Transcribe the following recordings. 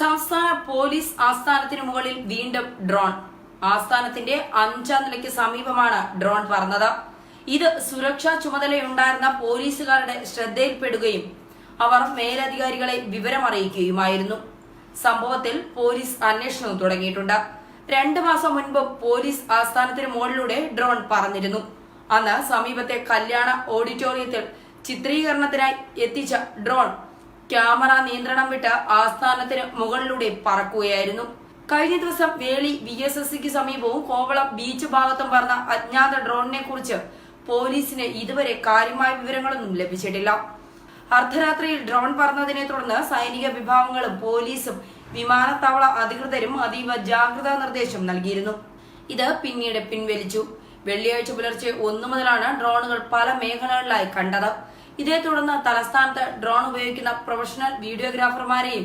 സംസ്ഥാന പോലീസ് ആസ്ഥാനത്തിന് മുകളിൽ വീണ്ടും ഡ്രോൺ. ആസ്ഥാനത്തിന്റെ 5ാം നിലയ്ക്ക് സമീപമാണ് ഡ്രോൺ പറന്നത്. ഇത് സുരക്ഷാ ചുമതലയുണ്ടായിരുന്ന പോലീസുകാരുടെ ശ്രദ്ധയിൽപ്പെടുകയും അവർ മേലധികാരികളെ വിവരമറിയിക്കുകയുമായിരുന്നു. സംഭവത്തിൽ പോലീസ് അന്വേഷണവും തുടങ്ങിയിട്ടുണ്ട്. 2 മാസം മുൻപ് പോലീസ് ആസ്ഥാനത്തിന് മുകളിലൂടെ ഡ്രോൺ പറന്നിരുന്നു. അന്ന് സമീപത്തെ കല്യാണ ഓഡിറ്റോറിയത്തിൽ ചിത്രീകരണത്തിനായി എത്തിച്ച ഡ്രോൺ ക്യാമറ നിയന്ത്രണം വിട്ട് ആസ്ഥാനത്തിന് മുകളിലൂടെ പറക്കുകയായിരുന്നു. കഴിഞ്ഞ ദിവസം വേളി VSSCക്ക് സമീപവും കോവളം ബീച്ച് ഭാഗത്തും പറന്ന അജ്ഞാത ഡ്രോണിനെ കുറിച്ച് പോലീസിന് ഇതുവരെ കാര്യമായ വിവരങ്ങളൊന്നും ലഭിച്ചിട്ടില്ല. അർദ്ധരാത്രിയിൽ ഡ്രോൺ പറന്നതിനെ തുടർന്ന് സൈനിക വിഭാഗങ്ങളും പോലീസും വിമാനത്താവള അധികൃതരും അതീവ ജാഗ്രതാ നിർദ്ദേശം നൽകിയിരുന്നു. ഇത് പിന്നീട് പിൻവലിച്ചു. വെള്ളിയാഴ്ച പുലർച്ചെ 1 മുതലാണ് ഡ്രോണുകൾ പല മേഖലകളിലായി കണ്ടത്. ഇതേ തുടർന്ന് തലസ്ഥാനത്ത് ഡ്രോൺ ഉപയോഗിക്കുന്ന പ്രൊഫഷണൽ വീഡിയോഗ്രാഫർമാരെയും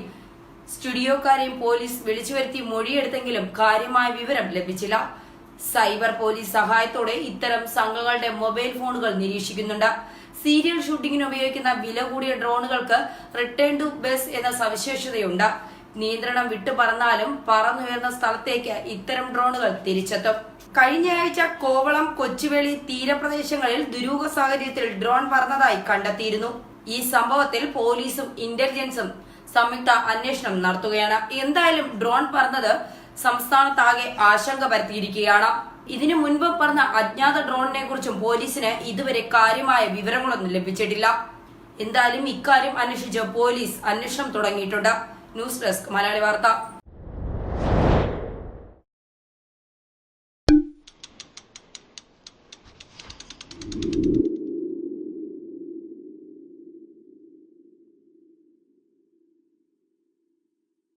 സ്റ്റുഡിയോക്കാരെയും പോലീസ് വിളിച്ചുവരുത്തി മൊഴിയെടുത്തെങ്കിലും കാര്യമായ വിവരം ലഭിച്ചില്ല. സൈബർ പോലീസ് സഹായത്തോടെ ഇത്തരം സംഘങ്ങളുടെ മൊബൈൽ ഫോണുകൾ നിരീക്ഷിക്കുന്നുണ്ട്. സീരിയൽ ഷൂട്ടിങ്ങിന് ഉപയോഗിക്കുന്ന വില കൂടിയ ഡ്രോണുകൾക്ക് റിട്ടേൺ ടു ബേസ് എന്ന സവിശേഷതയുണ്ട്. നിയന്ത്രണം വിട്ടു പറന്നാലും പറന്നുയർന്ന സ്ഥലത്തേക്ക് ഇത്തരം ഡ്രോണുകൾ തിരിച്ചെത്തും. കഴിഞ്ഞയാഴ്ച കോവളം കൊച്ചുവേളി തീരപ്രദേശങ്ങളിൽ ദുരൂഹ സാഹചര്യത്തിൽ ഡ്രോൺ പറന്നതായി കണ്ടെത്തിയിരുന്നു. ഈ സംഭവത്തിൽ പോലീസും ഇന്റലിജൻസും സംയുക്ത അന്വേഷണം നടത്തുകയാണ്. എന്തായാലും ഡ്രോൺ പറന്നത് സംസ്ഥാനത്താകെ ആശങ്ക പരത്തിയിരിക്കുകയാണ്. ഇതിനു മുൻപ് പറന്ന അജ്ഞാത ഡ്രോണിനെ കുറിച്ചും പോലീസിന് ഇതുവരെ കാര്യമായ വിവരങ്ങളൊന്നും ലഭിച്ചിട്ടില്ല. എന്തായാലും ഇക്കാര്യം അന്വേഷിച്ച് പോലീസ് അന്വേഷണം തുടങ്ങിയിട്ടുണ്ട്. ന്യൂസ് ഡെസ്ക് മലയാളി വാർത്ത.